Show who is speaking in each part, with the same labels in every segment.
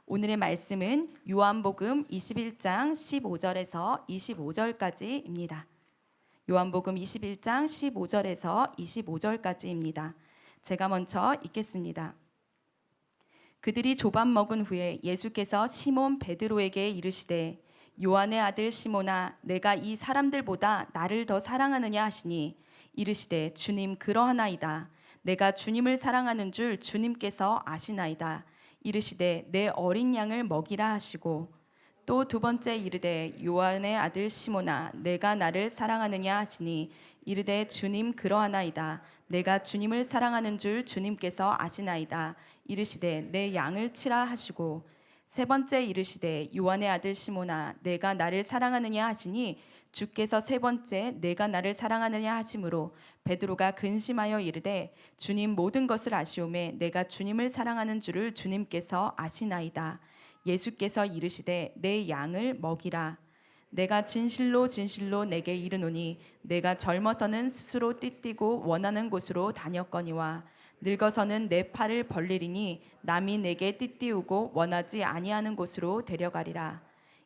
Speaker 1: 오늘의 말씀은 요한복음 21장 15절에서 25절까지입니다. 요한복음 21장 15절에서 25절까지입니다. 제가 먼저 읽겠습니다. 그들이 조밥 먹은 후에 예수께서 시몬 베드로에게 이르시되 요한의 아들 시몬아 내가 이 사람들보다 나를 더 사랑하느냐 하시니 이르시되 주님 그러하나이다. 내가 주님을 사랑하는 줄 주님께서 아시나이다. 이르시되 내 어린 양을 먹이라 하시고 또 두 번째 이르되 요한의 아들 시몬아 내가 나를 사랑하느냐 하시니 이르되 주님 그러하나이다. 내가 주님을 사랑하는 줄 주님께서 아시나이다. 이르시되 내 양을 치라 하시고 세 번째 이르시되 요한의 아들 시몬아 내가 나를 사랑하느냐 하시니 주께서 세 번째 내가 나를 사랑하느냐 하심으로 베드로가 근심하여 이르되 주님 모든 것을 아시오매 내가 주님을 사랑하는 줄을 주님께서 아시나이다. 예수께서 이르시되 내 양을 먹이라. 내가 진실로 진실로 내게 이르노니 내가 젊어서는 스스로 띠띠고 원하는 곳으로 다녔거니와 늙어서는 내 팔을 벌리리니 남이 내게 띠띠우고 원하지 아니하는 곳으로 데려가리라.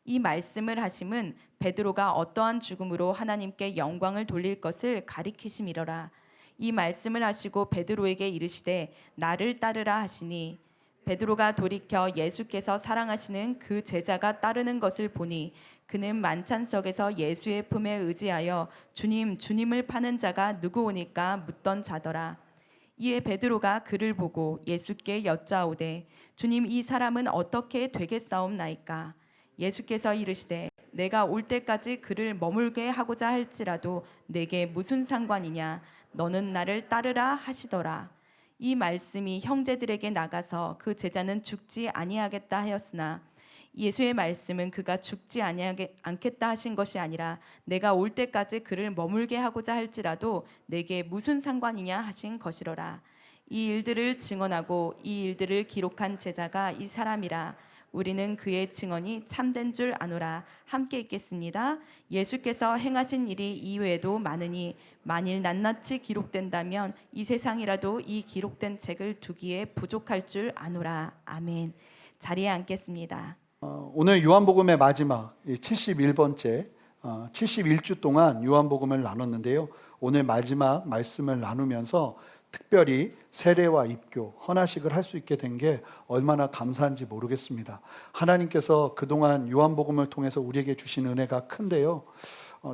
Speaker 1: 이 말씀을 하심은 베드로가 어떠한 죽음으로 하나님께 영광을 돌릴 것을 가리키심이로라. 이 말씀을 하시고 베드로에게 이르시되 나를 따르라 하시니 베드로가 돌이켜 예수께서 사랑하시는 그 제자가 따르는 것을 보니 그는 만찬석에서 예수의 품에 의지하여 주님 주님을 파는 자가 누구오니까 묻던 자더라. 이에 베드로가 그를 보고 예수께 여짜오되 주님 이 사람은 어떻게 되겠사옵나이까. 예수께서 이르시되 내가 올 때까지 그를 머물게 하고자 할지라도 내게 무슨 상관이냐. 너는 나를 따르라 하시더라. 이 말씀이 형제들에게 나가서 그 제자는 죽지 아니하겠다 하였으나 예수의 말씀은 그가 죽지 않겠다 하신 것이 아니라 내가 올 때까지 그를 머물게 하고자 할지라도 내게 무슨 상관이냐 하신 것이로라. 이 일들을 증언하고 이 일들을 기록한 제자가 이 사람이라. 우리는 그의 증언이 참된 줄 아노라. 함께 읽겠습니다. 예수께서 행하신 일이 이외에도 많으니 만일 낱낱이 기록된다면 이 세상이라도 이 기록된 책을 두기에 부족할 줄 아노라. 아멘. 자리에 앉겠습니다.
Speaker 2: 오늘 요한복음의 마지막 71번째 71주 동안 요한복음을 나눴는데요. 오늘 마지막 말씀을 나누면서 특별히 세례와 입교, 헌화식을 할 수 있게 된 게 얼마나 감사한지 모르겠습니다. 하나님께서 그동안 요한복음을 통해서 우리에게 주신 은혜가 큰데요.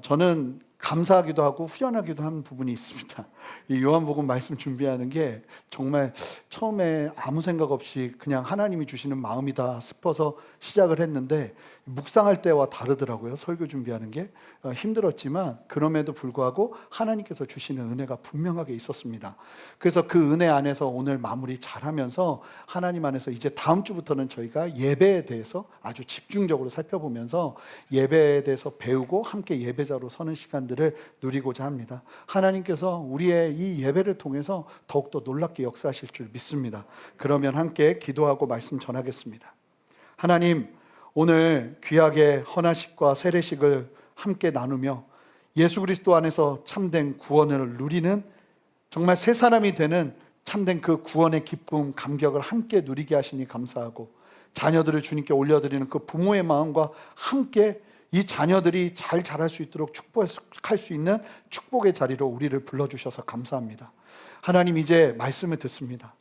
Speaker 2: 저는 감사하기도 하고 후련하기도 한 부분이 있습니다. 이 요한복음 말씀 준비하는 게 정말 처음에 아무 생각 없이 그냥 하나님이 주시는 마음이다 싶어서 시작을 했는데 묵상할 때와 다르더라고요. 설교 준비하는 게 힘들었지만 그럼에도 불구하고 하나님께서 주시는 은혜가 분명하게 있었습니다. 그래서 그 은혜 안에서 오늘 마무리 잘하면서 하나님 안에서 이제 다음 주부터는 저희가 예배에 대해서 아주 집중적으로 살펴보면서 예배에 대해서 배우고 함께 예배자로 서는 시간들을 누리고자 합니다. 하나님께서 우리의 이 예배를 통해서 더욱더 놀랍게 역사하실 줄 믿습니다. 그러면 함께 기도하고 말씀 전하겠습니다. 하나님, 오늘 귀하게 헌화식과 세례식을 함께 나누며 예수 그리스도 안에서 참된 구원을 누리는 정말 새 사람이 되는 참된 그 구원의 기쁨, 감격을 함께 누리게 하시니 감사하고 자녀들을 주님께 올려드리는 그 부모의 마음과 함께 이 자녀들이 잘 자랄 수 있도록 축복할 수 있는 축복의 자리로 우리를 불러주셔서 감사합니다. 하나님, 이제 말씀을 듣습니다.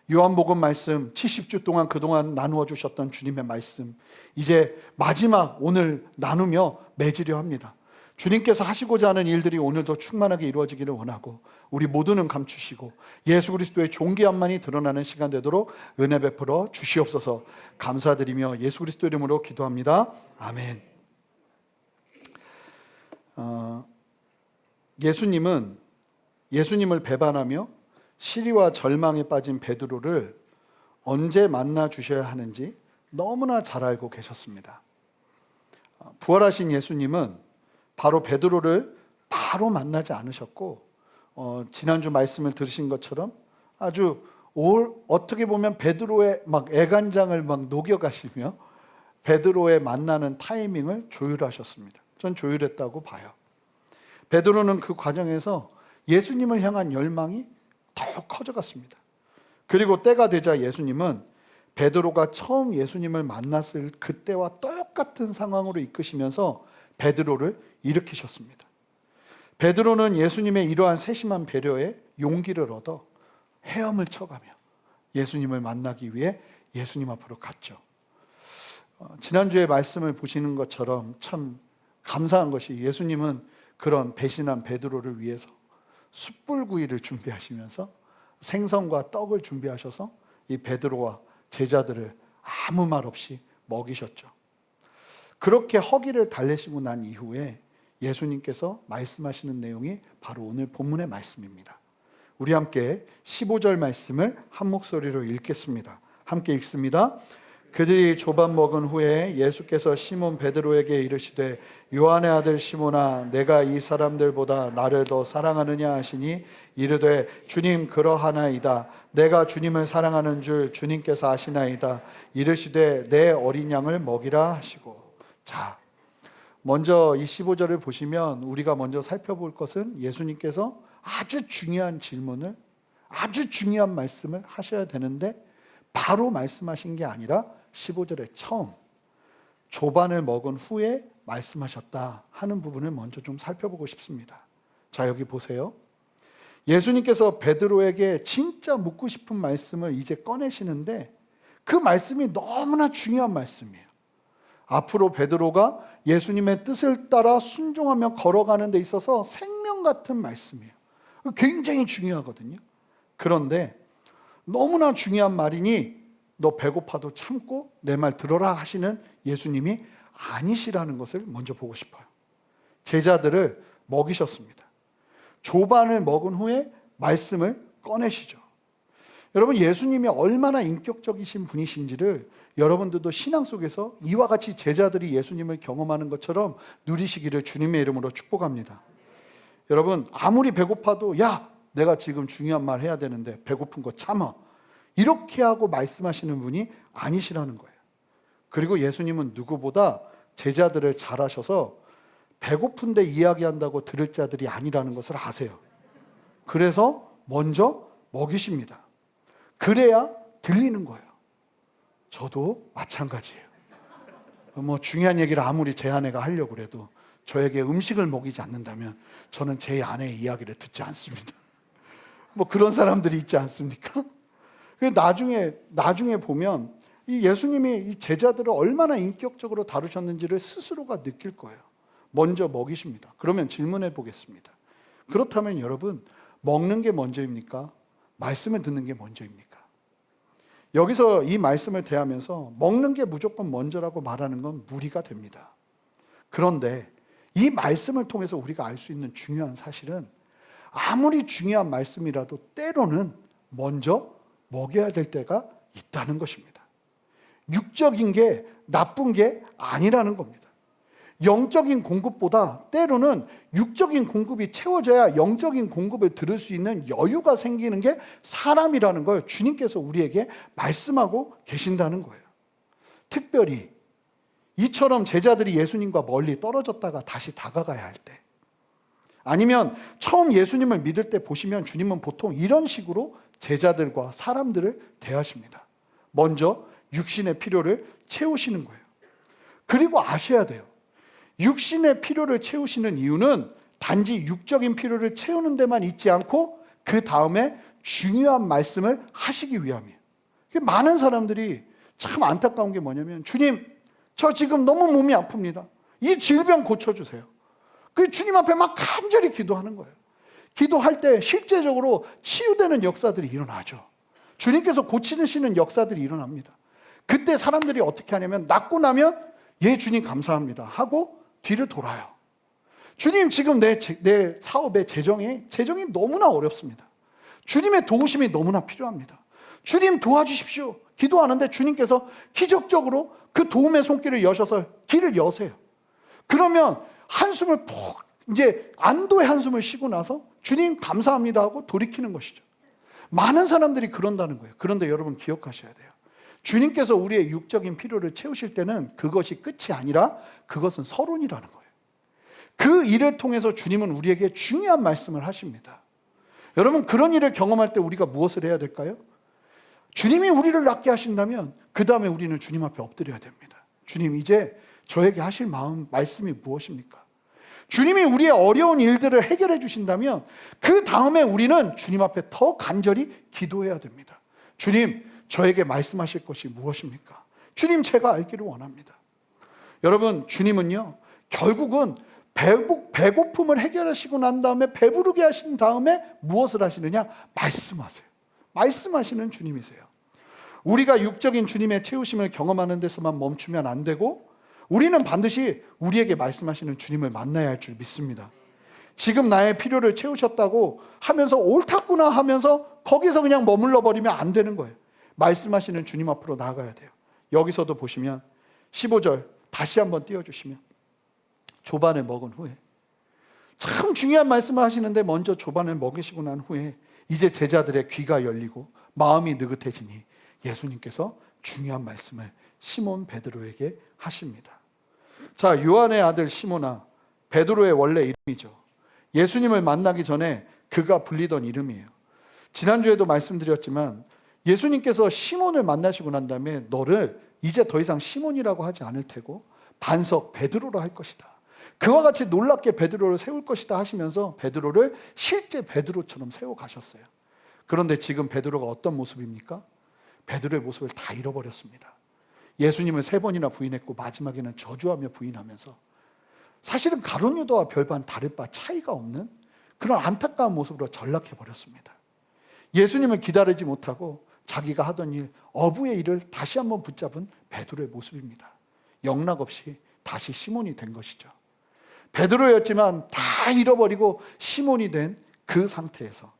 Speaker 2: 요한복음 말씀 70주 동안 그동안 나누어 주셨던 주님의 말씀, 이제 마지막 오늘 나누며 맺으려 합니다. 주님께서 하시고자 하는 일들이 오늘도 충만하게 이루어지기를 원하고 우리 모두는 감추시고 예수 그리스도의 존귀함만이 드러나는 시간 되도록 은혜 베풀어 주시옵소서. 감사드리며 예수 그리스도 이름으로 기도합니다. 아멘. 예수님을 배반하며 시리와 절망에 빠진 베드로를 언제 만나 주셔야 하는지 너무나 잘 알고 계셨습니다. 부활하신 예수님은 바로 베드로를 바로 만나지 않으셨고 지난주 말씀을 들으신 것처럼 아주 어떻게 보면 베드로의 막 애간장을 막 녹여가시며 베드로의 만나는 타이밍을 조율하셨습니다. 전 조율했다고 봐요. 베드로는 그 과정에서 예수님을 향한 열망이 더 커져갔습니다. 그리고 때가 되자 예수님은 베드로가 처음 예수님을 만났을 그때와 똑같은 상황으로 이끄시면서 베드로를 일으키셨습니다. 베드로는 예수님의 이러한 세심한 배려에 용기를 얻어 헤엄을 쳐가며 예수님을 만나기 위해 예수님 앞으로 갔죠. 지난주에 말씀을 보시는 것처럼 참 감사한 것이 예수님은 그런 배신한 베드로를 위해서 숯불구이를 준비하시면서 생선과 떡을 준비하셔서 이 베드로와 제자들을 아무 말 없이 먹이셨죠. 그렇게 허기를 달래시고 난 이후에 예수님께서 말씀하시는 내용이 바로 오늘 본문의 말씀입니다. 우리 함께 15절 말씀을 한 목소리로 읽겠습니다. 함께 읽습니다. 그들이 조반 먹은 후에 예수께서 시몬 베드로에게 이르시되 요한의 아들 시몬아 내가 이 사람들보다 나를 더 사랑하느냐 하시니 이르되 주님 그러하나이다. 내가 주님을 사랑하는 줄 주님께서 아시나이다. 이르시되 내 어린 양을 먹이라 하시고. 자, 먼저 이 15절을 보시면 우리가 먼저 살펴볼 것은 예수님께서 아주 중요한 질문을, 아주 중요한 말씀을 하셔야 되는데 바로 말씀하신 게 아니라 15절에 처음 조반을 먹은 후에 말씀하셨다 하는 부분을 먼저 좀 살펴보고 싶습니다. 자, 여기 보세요. 예수님께서 베드로에게 진짜 묻고 싶은 말씀을 이제 꺼내시는데 그 말씀이 너무나 중요한 말씀이에요. 앞으로 베드로가 예수님의 뜻을 따라 순종하며 걸어가는 데 있어서 생명 같은 말씀이에요. 굉장히 중요하거든요. 그런데 너무나 중요한 말이니 너 배고파도 참고 내 말 들어라 하시는 예수님이 아니시라는 것을 먼저 보고 싶어요. 제자들을 먹이셨습니다. 조반을 먹은 후에 말씀을 꺼내시죠. 여러분, 예수님이 얼마나 인격적이신 분이신지를 여러분들도 신앙 속에서 이와 같이 제자들이 예수님을 경험하는 것처럼 누리시기를 주님의 이름으로 축복합니다. 여러분, 아무리 배고파도 야, 내가 지금 중요한 말 해야 되는데 배고픈 거 참아. 이렇게 하고 말씀하시는 분이 아니시라는 거예요. 그리고 예수님은 누구보다 제자들을 잘 아셔서 배고픈데 이야기한다고 들을 자들이 아니라는 것을 아세요. 그래서 먼저 먹이십니다. 그래야 들리는 거예요. 저도 마찬가지예요. 뭐 중요한 얘기를 아무리 제 아내가 하려고 해도 저에게 음식을 먹이지 않는다면 저는 제 아내의 이야기를 듣지 않습니다. 뭐 그런 사람들이 있지 않습니까? 나중에 보면 이 예수님이 이 제자들을 얼마나 인격적으로 다루셨는지를 스스로가 느낄 거예요. 먼저 먹이십니다. 그러면 질문해 보겠습니다. 그렇다면 여러분, 먹는 게 먼저입니까? 말씀을 듣는 게 먼저입니까? 여기서 이 말씀을 대하면서 먹는 게 무조건 먼저라고 말하는 건 무리가 됩니다. 그런데 이 말씀을 통해서 우리가 알 수 있는 중요한 사실은 아무리 중요한 말씀이라도 때로는 먼저 먹여야 될 때가 있다는 것입니다. 육적인 게 나쁜 게 아니라는 겁니다. 영적인 공급보다 때로는 육적인 공급이 채워져야 영적인 공급을 들을 수 있는 여유가 생기는 게 사람이라는 걸 주님께서 우리에게 말씀하고 계신다는 거예요. 특별히 이처럼 제자들이 예수님과 멀리 떨어졌다가 다시 다가가야 할 때, 아니면 처음 예수님을 믿을 때 보시면 주님은 보통 이런 식으로 제자들과 사람들을 대하십니다. 먼저 육신의 필요를 채우시는 거예요. 그리고 아셔야 돼요. 육신의 필요를 채우시는 이유는 단지 육적인 필요를 채우는 데만 있지 않고 그 다음에 중요한 말씀을 하시기 위함이에요. 많은 사람들이 참 안타까운 게 뭐냐면 주님, 저 지금 너무 몸이 아픕니다. 이 질병 고쳐주세요. 그 주님 앞에 막 간절히 기도하는 거예요. 기도할 때 실제적으로 치유되는 역사들이 일어나죠. 주님께서 고치시는 역사들이 일어납니다. 그때 사람들이 어떻게 하냐면 낫고 나면 예 주님 감사합니다 하고 뒤를 돌아요. 주님 지금 내 사업의 재정이 너무나 어렵습니다. 주님의 도우심이 너무나 필요합니다. 주님 도와주십시오. 기도하는데 주님께서 기적적으로 그 도움의 손길을 여셔서 길을 여세요. 그러면 한숨을 푹 이제 안도의 한숨을 쉬고 나서 주님 감사합니다 하고 돌이키는 것이죠. 많은 사람들이 그런다는 거예요. 그런데 여러분 기억하셔야 돼요. 주님께서 우리의 육적인 필요를 채우실 때는 그것이 끝이 아니라 그것은 서론이라는 거예요. 그 일을 통해서 주님은 우리에게 중요한 말씀을 하십니다. 여러분, 그런 일을 경험할 때 우리가 무엇을 해야 될까요? 주님이 우리를 낫게 하신다면 그 다음에 우리는 주님 앞에 엎드려야 됩니다. 주님, 이제 저에게 하실 말씀이 무엇입니까? 주님이 우리의 어려운 일들을 해결해 주신다면 그 다음에 우리는 주님 앞에 더 간절히 기도해야 됩니다. 주님, 저에게 말씀하실 것이 무엇입니까? 주님, 제가 알기를 원합니다. 여러분, 주님은요, 결국은 배고픔을 해결하시고 난 다음에, 배부르게 하신 다음에 무엇을 하시느냐? 말씀하세요. 말씀하시는 주님이세요. 우리가 육적인 주님의 채우심을 경험하는 데서만 멈추면 안 되고, 우리는 반드시 우리에게 말씀하시는 주님을 만나야 할 줄 믿습니다. 지금 나의 필요를 채우셨다고 하면서 옳았구나 하면서 거기서 그냥 머물러 버리면 안 되는 거예요. 말씀하시는 주님 앞으로 나아가야 돼요. 여기서도 보시면 15절 다시 한번 띄워주시면, 조반을 먹은 후에, 참 중요한 말씀을 하시는데 먼저 조반을 먹이시고 난 후에 이제 제자들의 귀가 열리고 마음이 느긋해지니 예수님께서 중요한 말씀을 시몬 베드로에게 하십니다. 자, 요한의 아들 시몬아, 베드로의 원래 이름이죠. 예수님을 만나기 전에 그가 불리던 이름이에요. 지난주에도 말씀드렸지만 예수님께서 시몬을 만나시고 난 다음에 너를 이제 더 이상 시몬이라고 하지 않을 테고 반석 베드로로 할 것이다. 그와 같이 놀랍게 베드로를 세울 것이다 하시면서 베드로를 실제 베드로처럼 세워가셨어요. 그런데 지금 베드로가 어떤 모습입니까? 베드로의 모습을 다 잃어버렸습니다. 예수님을 3번이나 부인했고 마지막에는 저주하며 부인하면서 사실은 가룟 유다와 별반 다를 바 차이가 없는 그런 안타까운 모습으로 전락해버렸습니다. 예수님을 기다리지 못하고 자기가 하던 일, 어부의 일을 다시 한번 붙잡은 베드로의 모습입니다. 영락없이 다시 시몬이 된 것이죠. 베드로였지만 다 잃어버리고 시몬이 된 그 상태에서,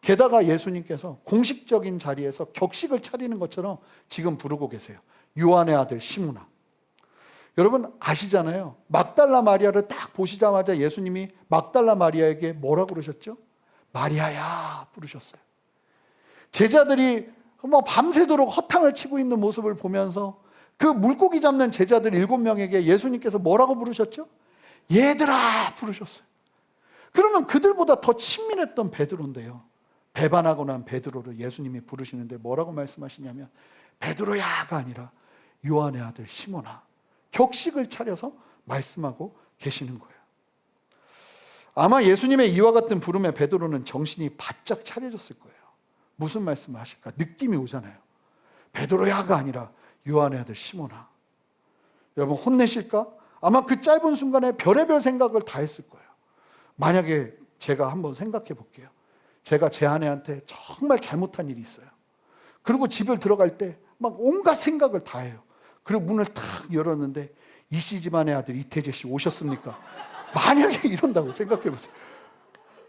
Speaker 2: 게다가 예수님께서 공식적인 자리에서 격식을 차리는 것처럼 지금 부르고 계세요. 요한의 아들 시몬아. 여러분 아시잖아요. 막달라 마리아를 딱 보시자마자 예수님이 막달라 마리아에게 뭐라고 그러셨죠? 마리아야 부르셨어요. 제자들이 밤새도록 허탕을 치고 있는 모습을 보면서 그 물고기 잡는 제자들 7명에게 예수님께서 뭐라고 부르셨죠? 얘들아 부르셨어요. 그러면 그들보다 더 친밀했던 베드로인데요, 배반하고 난 베드로를 예수님이 부르시는데 뭐라고 말씀하시냐면 베드로야가 아니라 요한의 아들 시몬아. 격식을 차려서 말씀하고 계시는 거예요. 아마 예수님의 이와 같은 부름에 베드로는 정신이 바짝 차려졌을 거예요. 무슨 말씀을 하실까? 느낌이 오잖아요. 베드로야가 아니라 요한의 아들 시몬아. 여러분 혼내실까? 아마 그 짧은 순간에 별의별 생각을 다 했을 거예요. 만약에 제가 한번 생각해 볼게요. 제가 제 아내한테 정말 잘못한 일이 있어요. 그리고 집을 들어갈 때 막 온갖 생각을 다 해요. 그리고 문을 탁 열었는데 이씨 집안의 아들 이태재 씨 오셨습니까? 만약에 이런다고 생각해 보세요.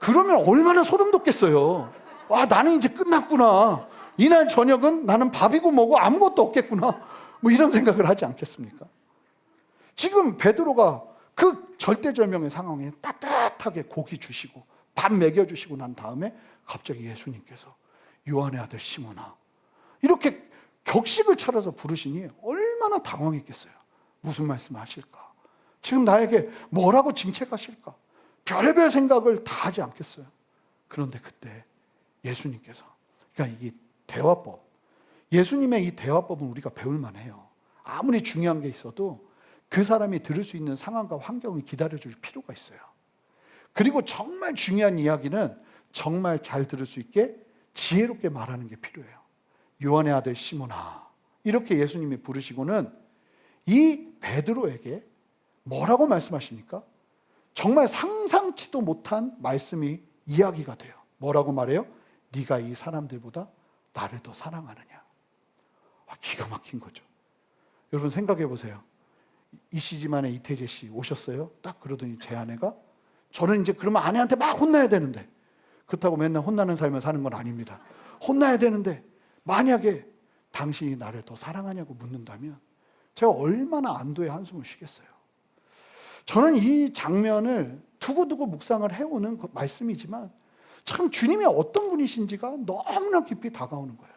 Speaker 2: 그러면 얼마나 소름 돋겠어요. 아, 나는 이제 끝났구나. 이날 저녁은 나는 밥이고 뭐고 아무것도 없겠구나. 뭐 이런 생각을 하지 않겠습니까? 지금 베드로가 그 절대절명의 상황에 따뜻하게 고기 주시고 밥 먹여주시고 난 다음에 갑자기 예수님께서 요한의 아들 시몬아 이렇게 격식을 차려서 부르시니 얼마나 당황했겠어요. 무슨 말씀을 하실까? 지금 나에게 뭐라고 징책하실까? 별의별 생각을 다 하지 않겠어요. 그런데 그때 예수님께서, 그러니까 이 대화법, 예수님의 이 대화법은 우리가 배울 만해요. 아무리 중요한 게 있어도 그 사람이 들을 수 있는 상황과 환경을 기다려줄 필요가 있어요. 그리고 정말 중요한 이야기는 정말 잘 들을 수 있게 지혜롭게 말하는 게 필요해요. 요한의 아들 시몬아 이렇게 예수님이 부르시고는 이 베드로에게 뭐라고 말씀하십니까? 정말 상상치도 못한 말씀이 이야기가 돼요. 뭐라고 말해요? 네가 이 사람들보다 나를 더 사랑하느냐. 기가 막힌 거죠. 여러분 생각해 보세요. 이씨 집안에 이태재 씨 오셨어요? 딱 그러더니 제 아내가, 저는 이제 그러면 아내한테 막 혼나야 되는데, 그렇다고 맨날 혼나는 삶을 사는 건 아닙니다. 혼나야 되는데 만약에 당신이 나를 더 사랑하냐고 묻는다면 제가 얼마나 안도의 한숨을 쉬겠어요. 저는 이 장면을 두고두고 묵상을 해오는 그 말씀이지만 참 주님이 어떤 분이신지가 너무나 깊이 다가오는 거예요.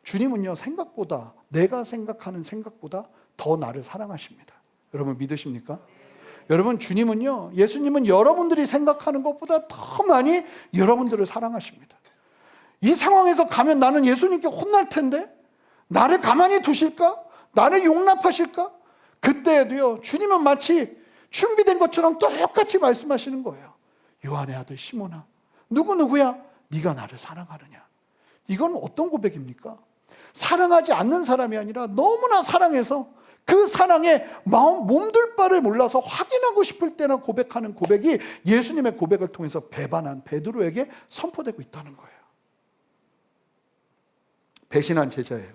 Speaker 2: 주님은요, 생각보다, 내가 생각하는 생각보다 더 나를 사랑하십니다. 여러분 믿으십니까? 여러분 주님은요, 예수님은 여러분들이 생각하는 것보다 더 많이 여러분들을 사랑하십니다. 이 상황에서 가면 나는 예수님께 혼날 텐데 나를 가만히 두실까? 나를 용납하실까? 그때에도요, 주님은 마치 준비된 것처럼 똑같이 말씀하시는 거예요. 요한의 아들 시몬아, 누구야? 네가 나를 사랑하느냐? 이건 어떤 고백입니까? 사랑하지 않는 사람이 아니라 너무나 사랑해서 그 사랑에 마음 몸둘 바를 몰라서 확인하고 싶을 때나 고백하는 고백이 예수님의 고백을 통해서 배반한 베드로에게 선포되고 있다는 거예요. 배신한 제자예요.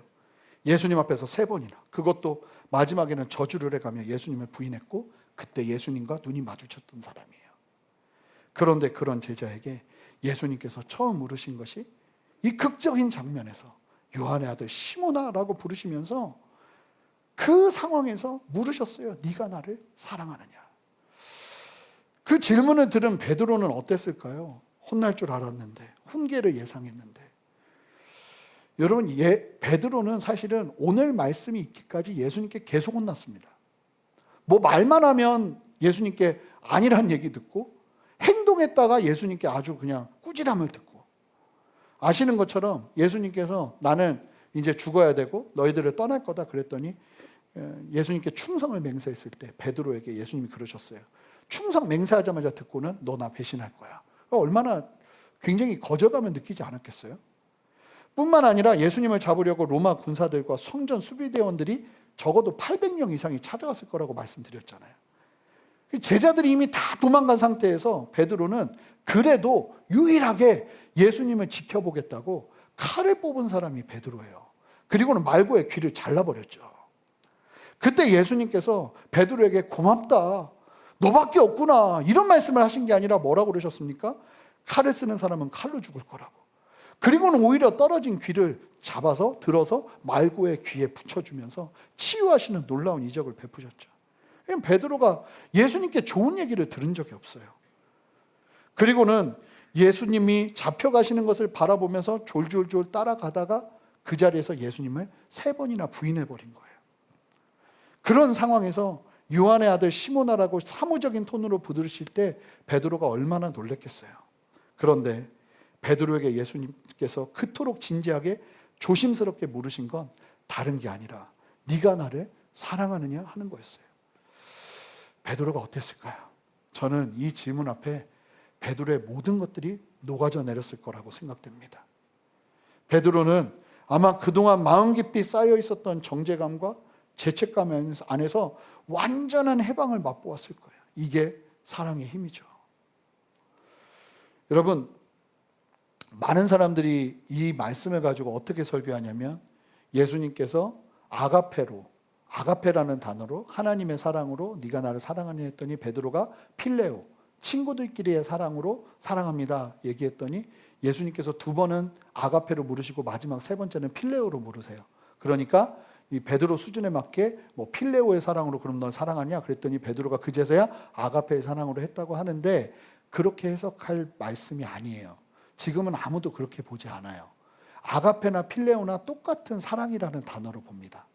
Speaker 2: 예수님 앞에서 3번이나, 그것도 마지막에는 저주를 해가며 예수님을 부인했고, 그때 예수님과 눈이 마주쳤던 사람이에요. 그런데 그런 제자에게 예수님께서 처음 물으신 것이 이 극적인 장면에서 요한의 아들 시몬아라고 부르시면서 그 상황에서 물으셨어요. 네가 나를 사랑하느냐? 그 질문을 들은 베드로는 어땠을까요? 혼날 줄 알았는데, 훈계를 예상했는데. 여러분, 베드로는 사실은 오늘 말씀이 있기까지 예수님께 계속 혼났습니다. 뭐 말만 하면 예수님께 아니란 얘기 듣고, 행동했다가 예수님께 아주 그냥 꾸지람을 듣고. 아시는 것처럼 예수님께서 나는 이제 죽어야 되고 너희들을 떠날 거다 그랬더니 예수님께 충성을 맹세했을 때 베드로에게 예수님이 그러셨어요. 충성 맹세하자마자 듣고는 너 나 배신할 거야. 얼마나 굉장히 거절감을 느끼지 않았겠어요? 뿐만 아니라 예수님을 잡으려고 로마 군사들과 성전 수비대원들이 적어도 800명 이상이 찾아왔을 거라고 말씀드렸잖아요. 제자들이 이미 다 도망간 상태에서 베드로는 그래도 유일하게 예수님을 지켜보겠다고 칼을 뽑은 사람이 베드로예요. 그리고는 말고의 귀를 잘라버렸죠. 그때 예수님께서 베드로에게 고맙다, 너밖에 없구나, 이런 말씀을 하신 게 아니라 뭐라고 그러셨습니까? 칼을 쓰는 사람은 칼로 죽을 거라고. 그리고는 오히려 떨어진 귀를 잡아서 들어서 말고의 귀에 붙여주면서 치유하시는 놀라운 이적을 베푸셨죠. 베드로가 예수님께 좋은 얘기를 들은 적이 없어요. 그리고는 예수님이 잡혀가시는 것을 바라보면서 졸졸졸 따라가다가 그 자리에서 예수님을 3번이나 부인해버린 거예요. 그런 상황에서 요한의 아들 시몬아라고 사무적인 톤으로 부르실 때 베드로가 얼마나 놀랬겠어요. 그런데 베드로에게 예수님께서 그토록 진지하게 조심스럽게 물으신 건 다른 게 아니라 네가 나를 사랑하느냐 하는 거였어요. 베드로가 어땠을까요? 저는 이 질문 앞에 베드로의 모든 것들이 녹아져 내렸을 거라고 생각됩니다. 베드로는 아마 그동안 마음 깊이 쌓여 있었던 정죄감과 죄책감 안에서 완전한 해방을 맛보았을 거예요. 이게 사랑의 힘이죠. 여러분, 많은 사람들이 이 말씀을 가지고 어떻게 설교하냐면 예수님께서 아가페라는 단어로 하나님의 사랑으로 네가 나를 사랑하니 했더니 베드로가 필레오, 친구들끼리의 사랑으로 사랑합니다 얘기했더니 예수님께서 2번은 아가페로 물으시고 마지막 3번째는 필레오로 물으세요. 그러니까 이 베드로 수준에 맞게 뭐 필레오의 사랑으로 그럼 넌 사랑하냐? 그랬더니 베드로가 그제서야 아가페의 사랑으로 했다고 하는데 그렇게 해석할 말씀이 아니에요. 지금은 아무도 그렇게 보지 않아요. 아가페나 필레오나 똑같은 사랑이라는 단어로 봅니다.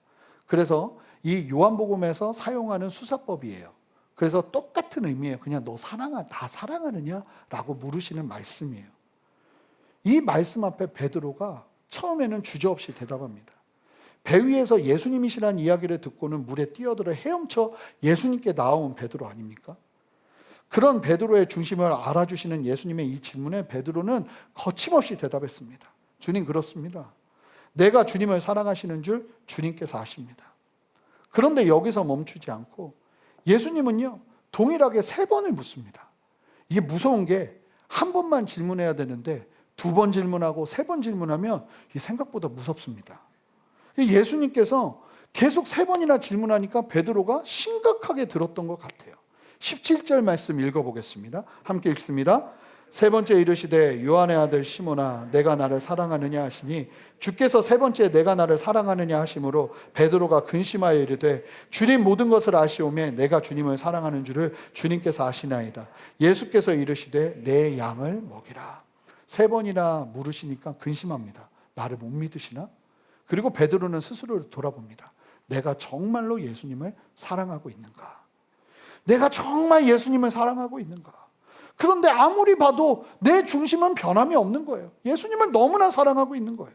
Speaker 2: 그래서 이 요한복음에서 사용하는 수사법이에요. 그래서 똑같은 의미예요. 그냥 나 사랑하느냐? 라고 물으시는 말씀이에요. 이 말씀 앞에 베드로가 처음에는 주저없이 대답합니다. 배 위에서 예수님이시라는 이야기를 듣고는 물에 뛰어들어 헤엄쳐 예수님께 나온 베드로 아닙니까? 그런 베드로의 중심을 알아주시는 예수님의 이 질문에 베드로는 거침없이 대답했습니다. 주님, 그렇습니다. 내가 주님을 사랑하시는 줄 주님께서 아십니다. 그런데 여기서 멈추지 않고 예수님은요, 동일하게 3번을 묻습니다. 이게 무서운 게 한 번만 질문해야 되는데 2번 질문하고 3번 질문하면 이 생각보다 무섭습니다. 예수님께서 계속 3번이나 질문하니까 베드로가 심각하게 들었던 것 같아요. 17절 말씀 읽어보겠습니다. 함께 읽습니다. 3번째 이르시되 요한의 아들 시몬아 내가 나를 사랑하느냐 하시니 주께서 3번째 내가 나를 사랑하느냐 하심으로 베드로가 근심하여 이르되 주님 모든 것을 아시오매 내가 주님을 사랑하는 줄을 주님께서 아시나이다. 예수께서 이르시되 내 양을 먹이라. 3번이나 물으시니까 근심합니다. 나를 못 믿으시나? 그리고 베드로는 스스로를 돌아봅니다. 내가 정말로 예수님을 사랑하고 있는가? 내가 정말 예수님을 사랑하고 있는가? 그런데 아무리 봐도 내 중심은 변함이 없는 거예요. 예수님을 너무나 사랑하고 있는 거예요.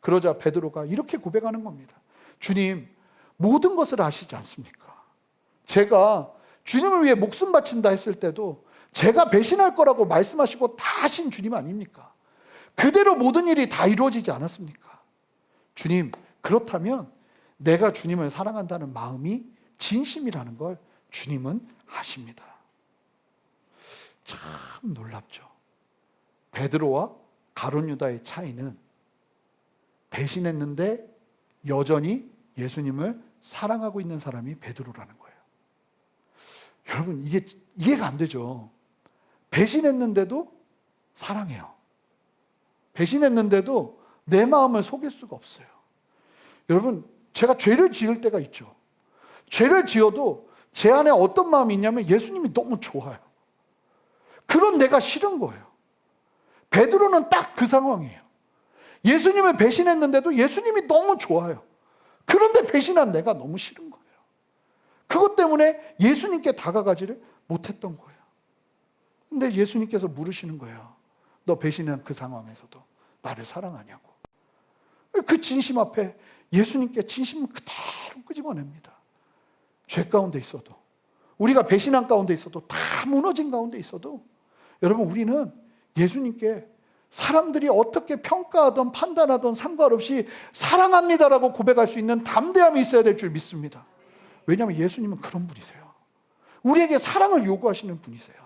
Speaker 2: 그러자 베드로가 이렇게 고백하는 겁니다. 주님, 모든 것을 아시지 않습니까? 제가 주님을 위해 목숨 바친다 했을 때도 제가 배신할 거라고 말씀하시고 다 하신 주님 아닙니까? 그대로 모든 일이 다 이루어지지 않았습니까? 주님, 그렇다면 내가 주님을 사랑한다는 마음이 진심이라는 걸 주님은 아십니다. 참 놀랍죠. 베드로와 가룟 유다의 차이는 배신했는데 여전히 예수님을 사랑하고 있는 사람이 베드로라는 거예요. 여러분, 이게 이해가 안 되죠. 배신했는데도 사랑해요. 배신했는데도 내 마음을 속일 수가 없어요. 여러분, 제가 죄를 지을 때가 있죠. 죄를 지어도 제 안에 어떤 마음이 있냐면 예수님이 너무 좋아요. 그런 내가 싫은 거예요. 베드로는 딱 그 상황이에요. 예수님을 배신했는데도 예수님이 너무 좋아요. 그런데 배신한 내가 너무 싫은 거예요. 그것 때문에 예수님께 다가가지를 못했던 거예요. 근데 예수님께서 물으시는 거예요. 너 배신한 그 상황에서도 나를 사랑하냐고. 그 진심 앞에 예수님께 진심을 그대로 끄집어냅니다. 죄 가운데 있어도, 우리가 배신한 가운데 있어도, 다 무너진 가운데 있어도, 여러분, 우리는 예수님께 사람들이 어떻게 평가하든 판단하든 상관없이 사랑합니다라고 고백할 수 있는 담대함이 있어야 될 줄 믿습니다. 왜냐하면 예수님은 그런 분이세요. 우리에게 사랑을 요구하시는 분이세요.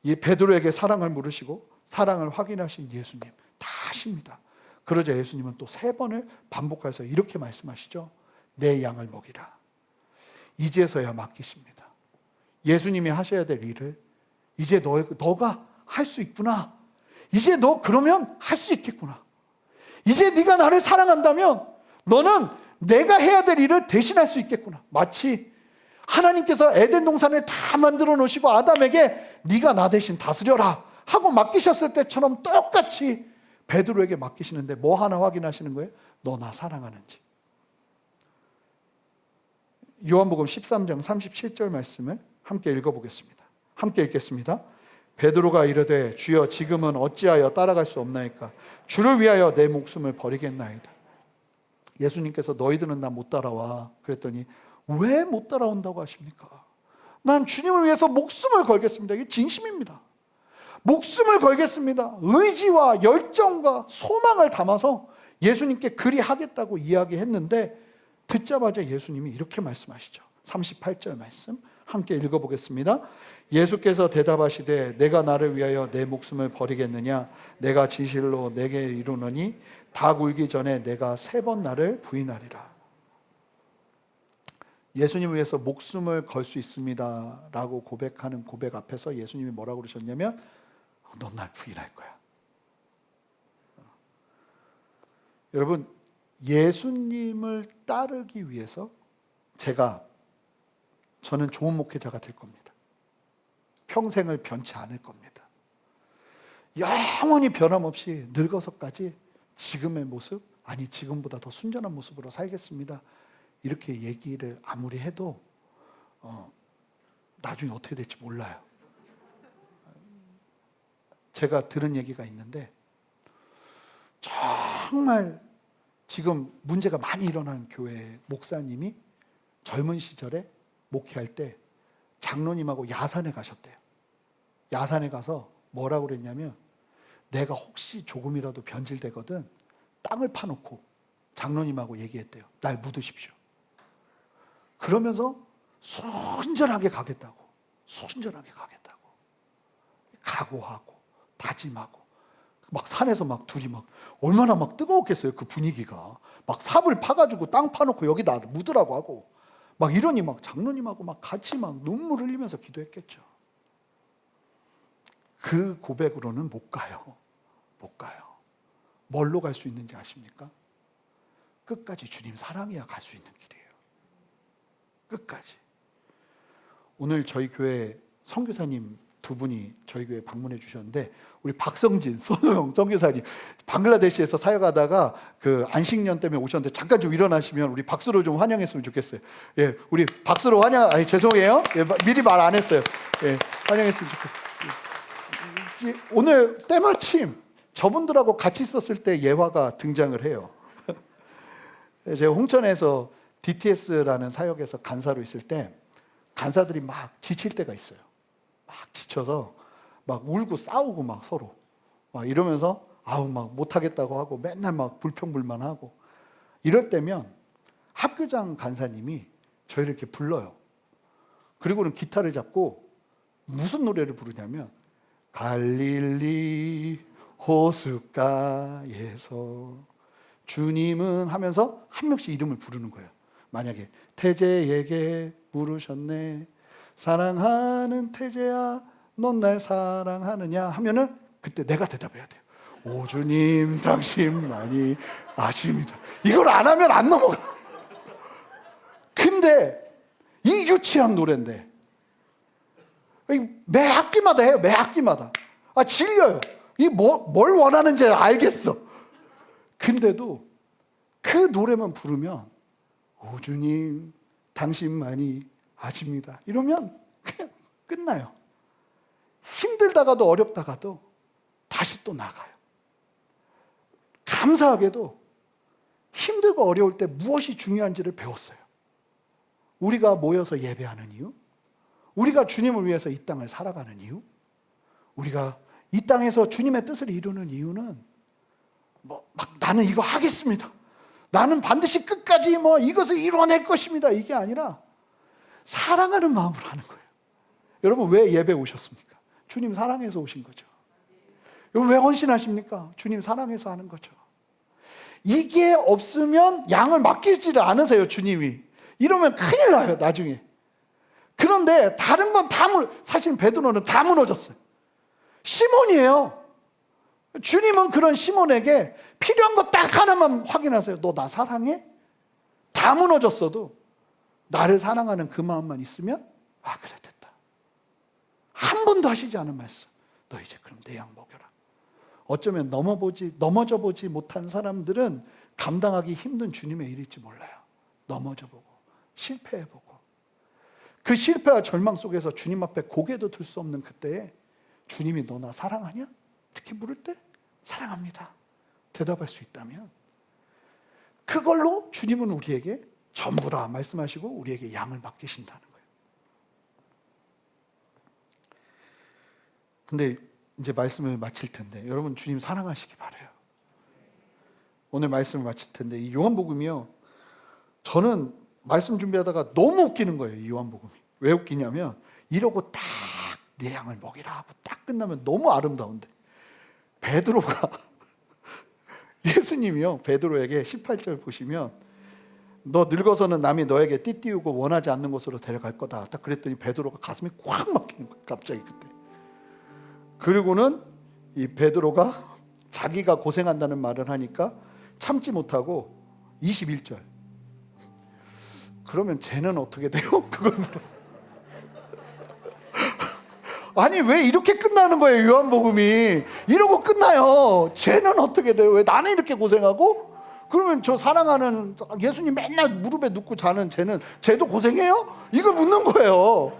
Speaker 2: 이 베드로에게 사랑을 물으시고 사랑을 확인하신 예수님 다 아십니다. 그러자 예수님은 또 3번을 반복해서 이렇게 말씀하시죠. 내 양을 먹이라. 이제서야 맡기십니다. 예수님이 하셔야 될 일을 이제 너가 할 수 있구나. 이제 너 그러면 할 수 있겠구나. 이제 네가 나를 사랑한다면 너는 내가 해야 될 일을 대신할 수 있겠구나. 마치 하나님께서 에덴 동산을 다 만들어 놓으시고 아담에게 네가 나 대신 다스려라 하고 맡기셨을 때처럼 똑같이 베드로에게 맡기시는데 뭐 하나 확인하시는 거예요? 너 나 사랑하는지. 요한복음 13장 37절 말씀을 함께 읽어보겠습니다. 함께 읽겠습니다. 베드로가 이르되 주여 지금은 어찌하여 따라갈 수 없나이까? 주를 위하여 내 목숨을 버리겠나이다. 예수님께서 너희들은 나 못 따라와. 그랬더니 왜 못 따라온다고 하십니까? 난 주님을 위해서 목숨을 걸겠습니다. 이게 진심입니다. 목숨을 걸겠습니다. 의지와 열정과 소망을 담아서 예수님께 그리하겠다고 이야기했는데 듣자마자 예수님이 이렇게 말씀하시죠. 38절 말씀 함께 읽어보겠습니다. 예수께서 대답하시되 내가 나를 위하여 내 목숨을 버리겠느냐? 내가 진실로 내게 이르노니 닭 울기 전에 내가 3번 나를 부인하리라. 예수님을 위해서 목숨을 걸 수 있습니다 라고 고백하는 고백 앞에서 예수님이 뭐라고 그러셨냐면 넌 날 부인할 거야. 여러분, 예수님을 따르기 위해서 저는 좋은 목회자가 될 겁니다. 평생을 변치 않을 겁니다. 영원히 변함없이 늙어서까지 지금의 모습, 아니 지금보다 더 순전한 모습으로 살겠습니다. 이렇게 얘기를 아무리 해도 나중에 어떻게 될지 몰라요. 제가 들은 얘기가 있는데 정말 지금 문제가 많이 일어난 교회 목사님이 젊은 시절에 목회할 때 장로님하고 야산에 가셨대요. 야산에 가서 뭐라고 그랬냐면 내가 혹시 조금이라도 변질되거든 땅을 파놓고 장로님하고 얘기했대요. 날 묻으십시오. 그러면서 순전하게 가겠다고 각오하고 다짐하고 막 산에서 막 둘이 막 얼마나 막 뜨거웠겠어요. 그 분위기가 막 삽을 파가지고 땅 파놓고 여기다 묻으라고 하고 막 이러니 막 장로님하고 막 같이 막 눈물 흘리면서 기도했겠죠. 그 고백으로는 못 가요. 뭘로 갈 수 있는지 아십니까? 끝까지 주님 사랑해야 갈 수 있는 길이에요. 끝까지. 오늘 저희 교회 선교사님 두 분이 저희 교회 방문해 주셨는데, 우리 박성진 선호영 선교사님 방글라데시에서 사역하다가 그 안식년 때문에 오셨는데 잠깐 좀 일어나시면 우리 박수로 좀 환영했으면 좋겠어요. 예, 우리 박수로 환영. 아니 죄송해요. 예, 미리 말 안 했어요. 예, 환영했으면 좋겠어요. 오늘 때마침 저분들하고 같이 있었을 때 예화가 등장을 해요. 제가 홍천에서 DTS라는 사역에서 간사로 있을 때 간사들이 막 지칠 때가 있어요. 막 지쳐서 막 울고 싸우고 막 서로 막 이러면서 아우 막 못하겠다고 하고 맨날 막 불평불만하고 이럴 때면 학교장 간사님이 저희를 이렇게 불러요. 그리고는 기타를 잡고 무슨 노래를 부르냐면 갈릴리 호숫가에서 주님은 하면서 한 명씩 이름을 부르는 거예요. 만약에 태재에게 물으셨네 사랑하는 태재야 넌 날 사랑하느냐 하면은 그때 내가 대답해야 돼요. 오 주님 당신 많이 아십니다. 이걸 안 하면 안 넘어가. 근데 이 유치한 노래인데 매 학기마다 해요. 매 학기마다. 아 질려요. 이 뭘 원하는지 알겠어. 근데도 그 노래만 부르면 오 주님 당신만이 아십니다. 이러면 그냥 끝나요. 힘들다가도 어렵다가도 다시 또 나가요. 감사하게도 힘들고 어려울 때 무엇이 중요한지를 배웠어요. 우리가 모여서 예배하는 이유, 우리가 주님을 위해서 이 땅을 살아가는 이유, 우리가 이 땅에서 주님의 뜻을 이루는 이유는 막 나는 이거 하겠습니다. 나는 반드시 끝까지 이것을 이루어낼 것입니다. 이게 아니라 사랑하는 마음으로 하는 거예요. 여러분 왜 예배 오셨습니까? 주님 사랑해서 오신 거죠. 여러분 왜 헌신하십니까? 주님 사랑해서 하는 거죠. 이게 없으면 양을 맡기지를 않으세요, 주님이. 이러면 큰일 나요, 나중에. 그런데 다른 건 다 사실 베드로는 다 무너졌어요. 시몬이에요. 주님은 그런 시몬에게 필요한 거 딱 하나만 확인하세요. 너 나 사랑해? 다 무너졌어도 나를 사랑하는 그 마음만 있으면 아 그래 됐다. 한 번도 하시지 않은 말씀. 너 이제 그럼 내 양 먹여라. 어쩌면 넘어져 보지 못한 사람들은 감당하기 힘든 주님의 일일지 몰라요. 넘어져 보고 실패해 보고 그 실패와 절망 속에서 주님 앞에 고개도 들 수 없는 그때에 주님이 너 나 사랑하냐? 이렇게 물을 때 사랑합니다. 대답할 수 있다면 그걸로 주님은 우리에게 전부라 말씀하시고 우리에게 양을 맡기신다는 거예요. 근데 이제 말씀을 마칠 텐데 여러분 주님 사랑하시기 바라요. 오늘 말씀을 마칠 텐데 이 요한복음이요. 저는 말씀 준비하다가 너무 웃기는 거예요. 이 요한복음이. 왜 웃기냐면 이러고 딱 내 양을 먹이라 하고 딱 끝나면 너무 아름다운데 베드로가 예수님이요. 베드로에게 18절 보시면 너 늙어서는 남이 너에게 띠띠우고 원하지 않는 곳으로 데려갈 거다. 딱 그랬더니 베드로가 가슴이 꽉 막히는 거예요. 갑자기 그때. 그리고는 이 베드로가 자기가 고생한다는 말을 하니까 참지 못하고 21절. 그러면 쟤는 어떻게 돼요? 그걸 물어. 아니 왜 이렇게 끝나는 거예요? 요한복음이 이러고 끝나요. 쟤는 어떻게 돼요? 왜 나는 이렇게 고생하고? 그러면 저 사랑하는 예수님 맨날 무릎에 눕고 자는 쟤도 고생해요? 이걸 묻는 거예요.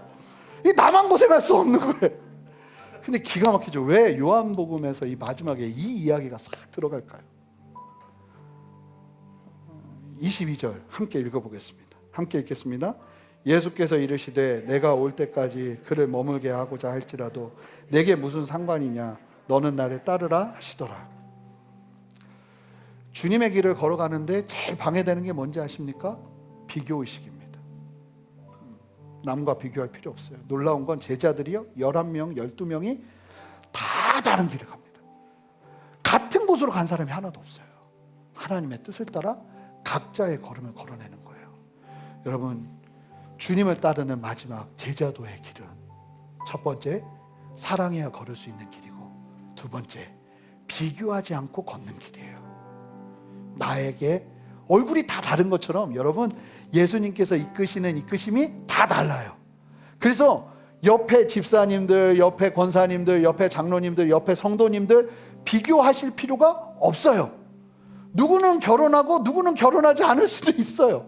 Speaker 2: 이 나만 고생할 수 없는 거예요. 근데 기가 막히죠. 왜 요한복음에서 이 마지막에 이 이야기가 싹 들어갈까요? 22절 함께 읽어보겠습니다. 함께 읽겠습니다. 예수께서 이르시되 내가 올 때까지 그를 머물게 하고자 할지라도 내게 무슨 상관이냐 너는 나를 따르라 하시더라. 주님의 길을 걸어가는데 제일 방해되는 게 뭔지 아십니까? 비교의식입니다. 남과 비교할 필요 없어요. 놀라운 건 제자들이요 11명, 12명이 다 다른 길을 갑니다. 같은 곳으로 간 사람이 하나도 없어요. 하나님의 뜻을 따라 각자의 걸음을 걸어내는 거예요. 여러분 주님을 따르는 마지막 제자도의 길은 첫 번째 사랑해야 걸을 수 있는 길이고 두 번째 비교하지 않고 걷는 길이에요. 나에게 얼굴이 다 다른 것처럼 여러분 예수님께서 이끄시는 이끄심이 다 달라요. 그래서 옆에 집사님들, 옆에 권사님들, 옆에 장로님들, 옆에 성도님들 비교하실 필요가 없어요. 누구는 결혼하고 누구는 결혼하지 않을 수도 있어요.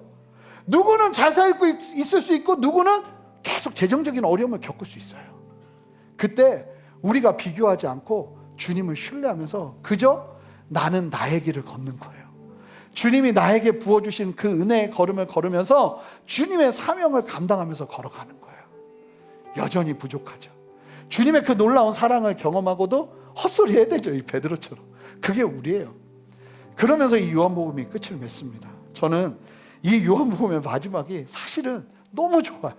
Speaker 2: 누구는 잘 살고 있을 수 있고 누구는 계속 재정적인 어려움을 겪을 수 있어요. 그때 우리가 비교하지 않고 주님을 신뢰하면서 그저 나는 나의 길을 걷는 거예요. 주님이 나에게 부어주신 그 은혜의 걸음을 걸으면서 주님의 사명을 감당하면서 걸어가는 거예요. 여전히 부족하죠. 주님의 그 놀라운 사랑을 경험하고도 헛소리 해야 되죠. 이 베드로처럼. 그게 우리예요. 그러면서 이 요한복음이 끝을 맺습니다. 저는 이 요한복음의 마지막이 사실은 너무 좋아요.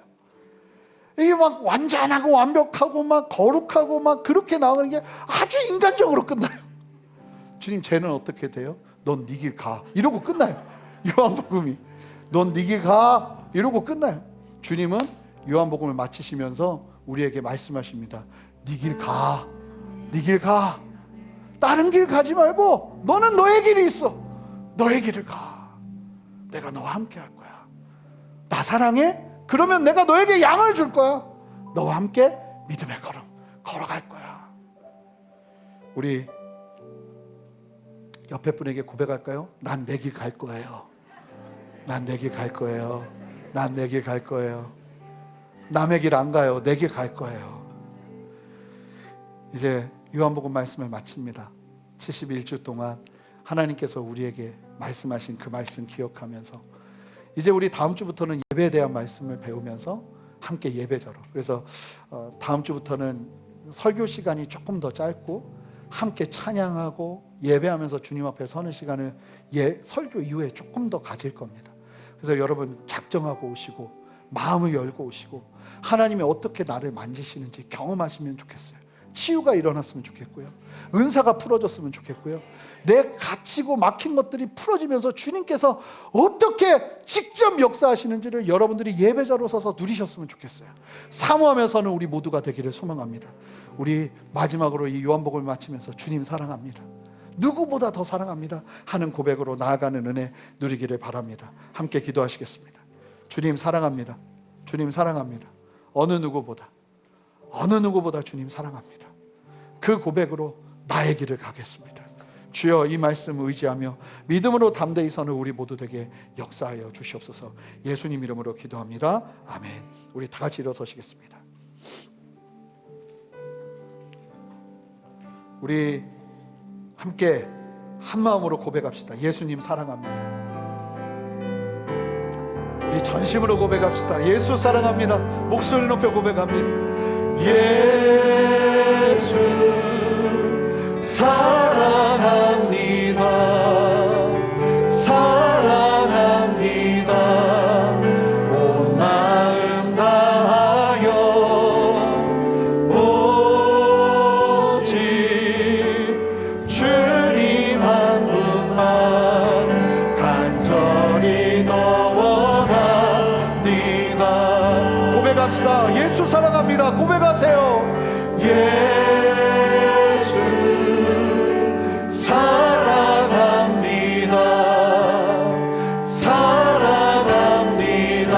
Speaker 2: 이게 막 완전하고 완벽하고 막 거룩하고 막 그렇게 나오는 게 아주 인간적으로 끝나요. 주님, 쟤는 어떻게 돼요? 넌 네 길 가. 이러고 끝나요. 요한복음이. 넌 네 길 가. 이러고 끝나요. 주님은 요한복음을 마치시면서 우리에게 말씀하십니다. 네 길 가. 네 길 가. 다른 길 가지 말고 너는 너의 길이 있어. 너의 길을 가. 내가 너와 함께 할 거야. 나 사랑해? 그러면 내가 너에게 양을 줄 거야. 너와 함께 믿음의 걸음 걸어갈 거야. 우리 옆에 분에게 고백할까요? 난 내 길 갈 거예요. 난 내 길 갈 거예요. 난 내 길 갈 거예요. 남의 길 안 가요. 내 길 갈 거예요. 이제 요한복음 말씀을 마칩니다. 71주 동안 하나님께서 우리에게 말씀하신 그 말씀 기억하면서 이제 우리 다음 주부터는 예배에 대한 말씀을 배우면서 함께 예배자로, 그래서 다음 주부터는 설교 시간이 조금 더 짧고 함께 찬양하고 예배하면서 주님 앞에 서는 시간을 설교 이후에 조금 더 가질 겁니다. 그래서 여러분 작정하고 오시고 마음을 열고 오시고 하나님이 어떻게 나를 만지시는지 경험하시면 좋겠어요. 치유가 일어났으면 좋겠고요. 은사가 풀어졌으면 좋겠고요. 내 갇히고 막힌 것들이 풀어지면서 주님께서 어떻게 직접 역사하시는지를 여러분들이 예배자로 서서 누리셨으면 좋겠어요. 사모하면서는 우리 모두가 되기를 소망합니다. 우리 마지막으로 이 요한복음을 마치면서 주님 사랑합니다, 누구보다 더 사랑합니다 하는 고백으로 나아가는 은혜 누리기를 바랍니다. 함께 기도하시겠습니다. 주님 사랑합니다. 주님 사랑합니다. 어느 누구보다 주님 사랑합니다. 그 고백으로 나의 길을 가겠습니다. 주여, 이 말씀을 의지하며 믿음으로 담대히 서는 우리 모두 되게 역사하여 주시옵소서. 예수님 이름으로 기도합니다. 아멘. 우리 다 같이 일어서시겠습니다. 우리 함께 한 마음으로 고백합시다. 예수님 사랑합니다. 우리 전심으로 고백합시다. 예수 사랑합니다. 목소리를 높여 고백합니다. 예수 사랑합니다. 사랑합니다. 온 마음 다하여 오직 주님 한 분만 간절히 더 원합니다. 고백합시다. 예수 사랑합니다. 고백하세요. 예수 사랑합니다. 사랑합니다.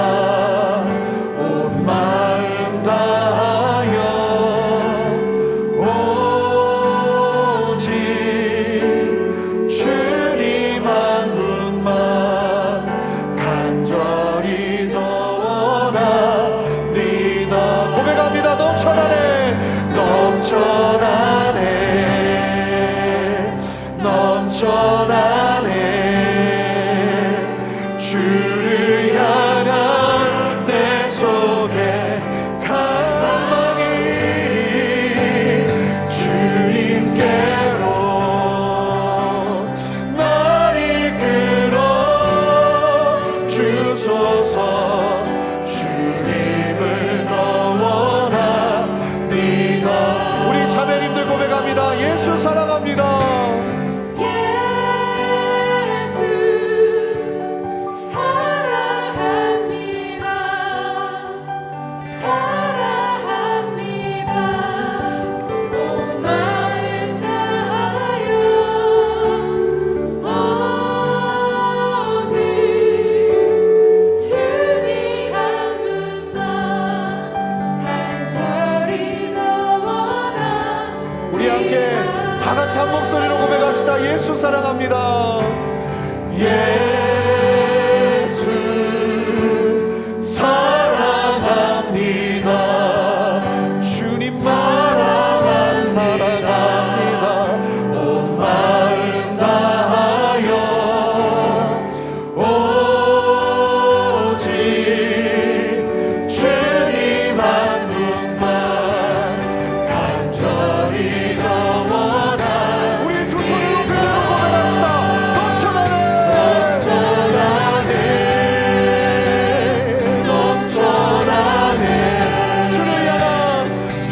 Speaker 2: 온 마음 다하여 오직 주님 한 분만 간절히 더 원합니다. 고백합니다. 넘쳐나네. 넘쳐 한 목소리로 고백합시다. 예수 사랑합니다. 예수 사랑합니다. 주님만 사랑합니다. 온 마음 다하여 오직 주님 한 분만 간절히 더 원하. 우리 두 손으로 그대로 고백합시다. 넘쳐나네 넘쳐나네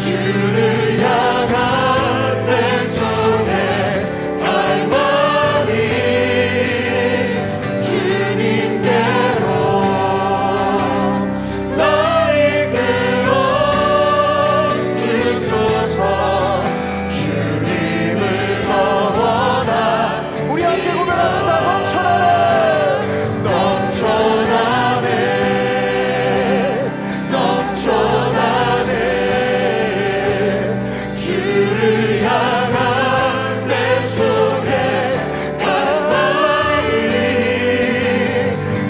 Speaker 2: 주를 향한 내 손에 갈망이 주님께로 날 이끌어 주소서. 주님을 더 원하. 우리 함께 고백합시다. 넘쳐나네 넘쳐나네 넘쳐나네 주를 향한 내 손에 갈망이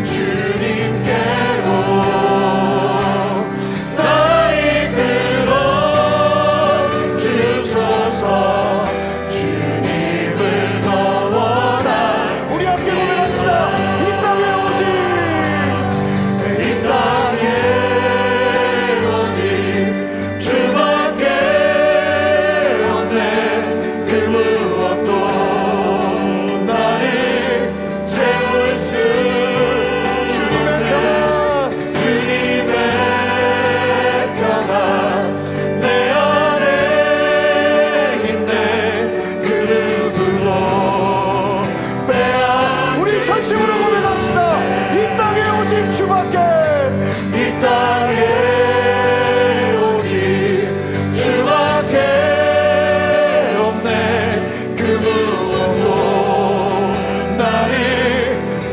Speaker 2: 주님께로 날 이끌어 주소서. 주님을 더 원하. 우리 함께 고백합시다. 이 땅에 오직 이 땅에 오직 주밖에 없네. 그 무엇도 나를 채울 수. 주님의 평안 주님의 평안 내 안에 있네. 그 누구도 빼앗. 우리 전심으로 고백합시다. 이 땅에 오직 주밖에 이 땅에 오직 주밖에 없네. 그 무엇도 나를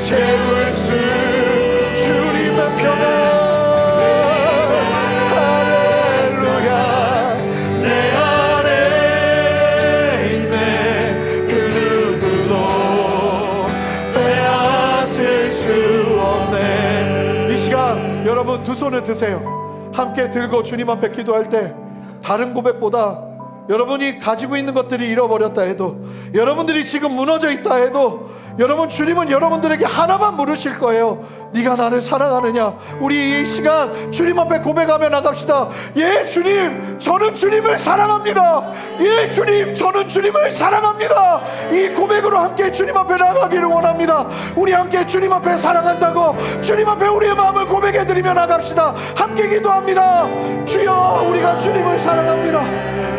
Speaker 2: 채울 수. 주님의 평안 할렐루야 내 안에 있네. 그 누구도 빼앗을 수 없네. 이 시간 여러분 두 손을 드세요. 함께 들고 주님 앞에 기도할 때 다른 고백보다 여러분이 가지고 있는 것들이 잃어버렸다 해도, 여러분들이 지금 무너져 있다 해도, 여러분 주님은 여러분들에게 하나만 물으실 거예요. 네가 나를 사랑하느냐? 우리 이 시간 주님 앞에 고백하며 나갑시다. 예 주님, 저는 주님을 사랑합니다. 예 주님, 저는 주님을 사랑합니다. 이 고백으로 함께 주님 앞에 나가기를 원합니다. 우리 함께 주님 앞에 사랑한다고 주님 앞에 우리의 마음을 고백해드리며 나갑시다. 함께 기도합니다. 주여, 우리가 주님을 사랑합니다.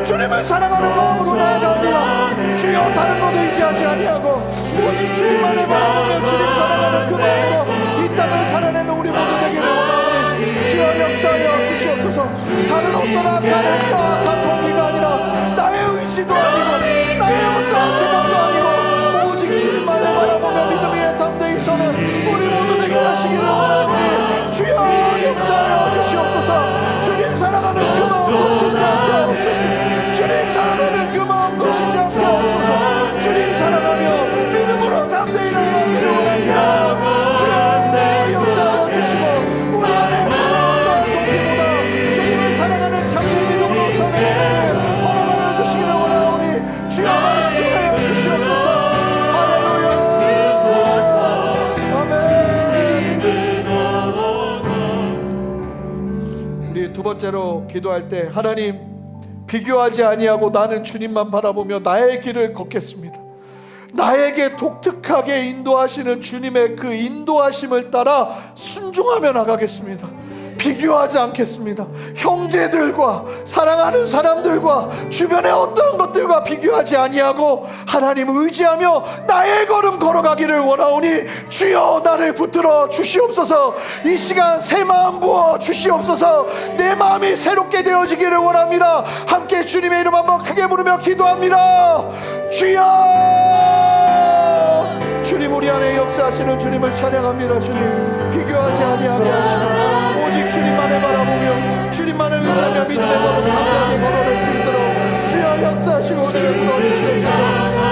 Speaker 2: 주님을 사랑하는 마음으로 나아갑니다. 주여, 다른 것도 의지하지 아니하고 오직 주님만의 마음으로 주님 사랑하는 그 마음으로 이 땅을 살아내는 우리 모두 되기를 원하오니 주여 역사하여 주시옵소서. 다른 어떤 악한 동기가 아니라 나의 의지도 아니고 나의 어떠한 생각도 아니고 오직 주님만을 바라보며 믿음의 담대히 서는 우리 모두 되게 하시기를 원하오니 주여 역사하여 주시옵소서. 주님 사랑하는 그 마음 놓치지 않게 하옵소서. 주님 사랑하는 그 마음 놓치지 않게 하옵소서. 주님 사랑하며 믿음으로 담대히 나아가기를 원합니다. 주여 역사하여 주시고 우리 안에 다른 동기보다 주님을 사랑하는 참된 믿음으로 서는 허락하여 주시기를 원하오니 주여 말씀하여 주시옵소서. 할렐루야. 아멘. 우리 두 번째로 기도할 때, 하나님 비교하지 아니하고 나는 주님만 바라보며 나의 길을 걷겠습니다. 나에게 독특하게 인도하시는 주님의 그 인도하심을 따라 순종하며 나가겠습니다. 비교하지 않겠습니다. 형제들과 사랑하는 사람들과 주변의 어떤 것들과 비교하지 아니하고 하나님을 의지하며 나의 걸음 걸어가기를 원하오니 주여 나를 붙들어 주시옵소서. 이 시간 새 마음 부어 주시옵소서. 내 마음이 새롭게 되어지기를 원합니다. 함께 주님의 이름 한번 크게 부르며 기도합니다. 주여, 주님 우리 안에 역사하시는 주님을 찬양합니다. 주님 비교하지 아니하게 하시고 오직 주님만을 바라보며 주님만을 의지하며 믿음의 걸음 담대하게 걸어낼 수 있도록 주여 역사하시고 우리를 불러주시옵소서.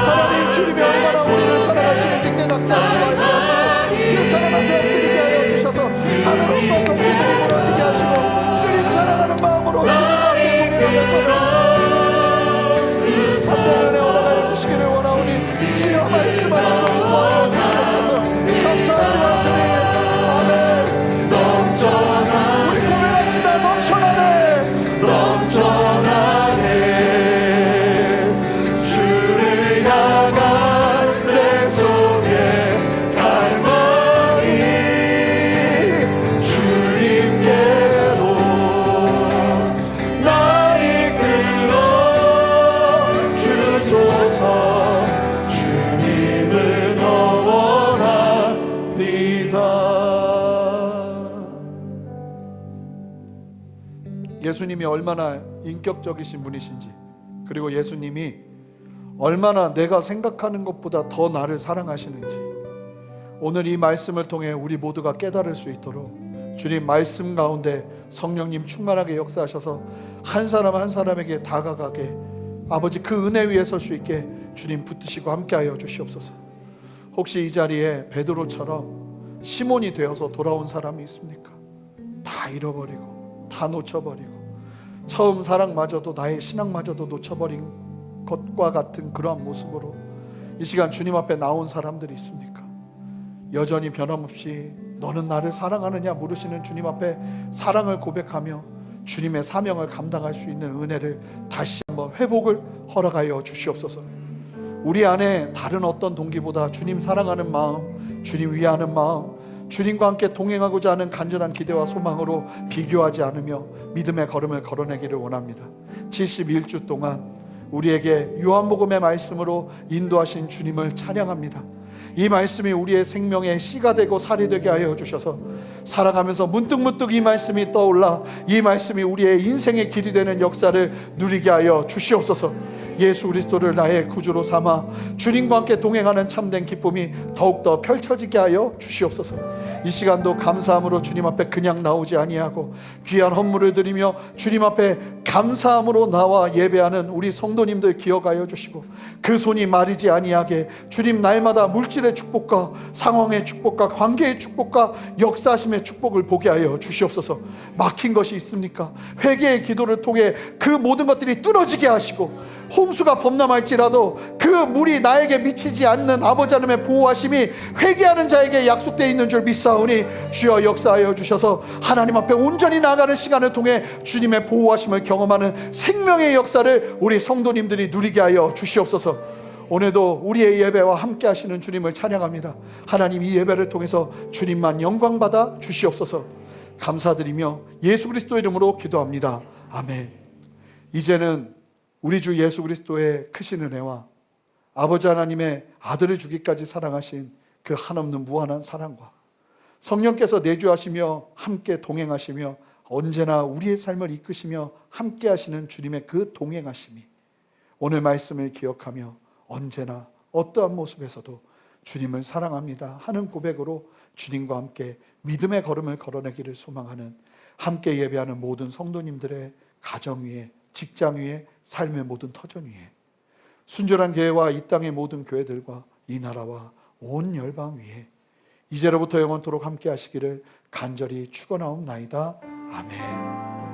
Speaker 2: 예수님이 얼마나 인격적이신 분이신지, 그리고 예수님이 얼마나 내가 생각하는 것보다 더 나를 사랑하시는지 오늘 이 말씀을 통해 우리 모두가 깨달을 수 있도록 주님 말씀 가운데 성령님 충만하게 역사하셔서 한 사람 한 사람에게 다가가게 아버지 그 은혜 위에 설 수 있게 주님 붙드시고 함께하여 주시옵소서. 혹시 이 자리에 베드로처럼 시몬이 되어서 돌아온 사람이 있습니까? 다 잃어버리고 다 놓쳐버리고 처음 사랑마저도 나의 신앙마저도 놓쳐버린 것과 같은 그러한 모습으로 이 시간 주님 앞에 나온 사람들이 있습니까? 여전히 변함없이 너는 나를 사랑하느냐 물으시는 주님 앞에 사랑을 고백하며 주님의 사명을 감당할 수 있는 은혜를 다시 한번 회복을 허락하여 주시옵소서. 우리 안에 다른 어떤 동기보다 주님 사랑하는 마음, 주님 위하는 마음, 주님과 함께 동행하고자 하는 간절한 기대와 소망으로 비교하지 않으며 믿음의 걸음을 걸어내기를 원합니다. 71주 동안 우리에게 요한복음의 말씀으로 인도하신 주님을 찬양합니다. 이 말씀이 우리의 생명의 씨가 되고 살이 되게 하여 주셔서 살아가면서 문득문득 이 말씀이 떠올라 이 말씀이 우리의 인생의 길이 되는 역사를 누리게 하여 주시옵소서. 예수 그리스도를 나의 구주로 삼아 주님과 함께 동행하는 참된 기쁨이 더욱더 펼쳐지게 하여 주시옵소서. 이 시간도 감사함으로 주님 앞에 그냥 나오지 아니하고 귀한 헌물을 드리며 주님 앞에 감사함으로 나와 예배하는 우리 성도님들 기억하여 주시고 그 손이 마르지 아니하게 주님 날마다 물질의 축복과 상황의 축복과 관계의 축복과 역사하심의 축복을 보게 하여 주시옵소서. 막힌 것이 있습니까? 회개의 기도를 통해 그 모든 것들이 뚫어지게 하시고 홍수가 범람할지라도 그 물이 나에게 미치지 않는 아버지 하나님의 보호하심이 회개하는 자에게 약속되어 있는 줄 믿사오니 주여 역사하여 주셔서 하나님 앞에 온전히 나아가는 시간을 통해 주님의 보호하심을 경험하는 생명의 역사를 우리 성도님들이 누리게 하여 주시옵소서. 오늘도 우리의 예배와 함께 하시는 주님을 찬양합니다. 하나님 이 예배를 통해서 주님만 영광받아 주시옵소서. 감사드리며 예수 그리스도 이름으로 기도합니다. 아멘. 이제는 우리 주 예수 그리스도의 크신 은혜와 아버지 하나님의 아들을 주기까지 사랑하신 그 한없는 무한한 사랑과 성령께서 내주하시며 함께 동행하시며 언제나 우리의 삶을 이끄시며 함께 하시는 주님의 그 동행하심이 오늘 말씀을 기억하며 언제나 어떠한 모습에서도 주님을 사랑합니다 하는 고백으로 주님과 함께 믿음의 걸음을 걸어내기를 소망하는 함께 예배하는 모든 성도님들의 가정 위에, 직장 위에, 삶의 모든 터전 위에 순전한 교회와 이 땅의 모든 교회들과 이 나라와 온 열방 위에 이제로부터 영원토록 함께 하시기를 간절히 축원하옵나이다. 아멘.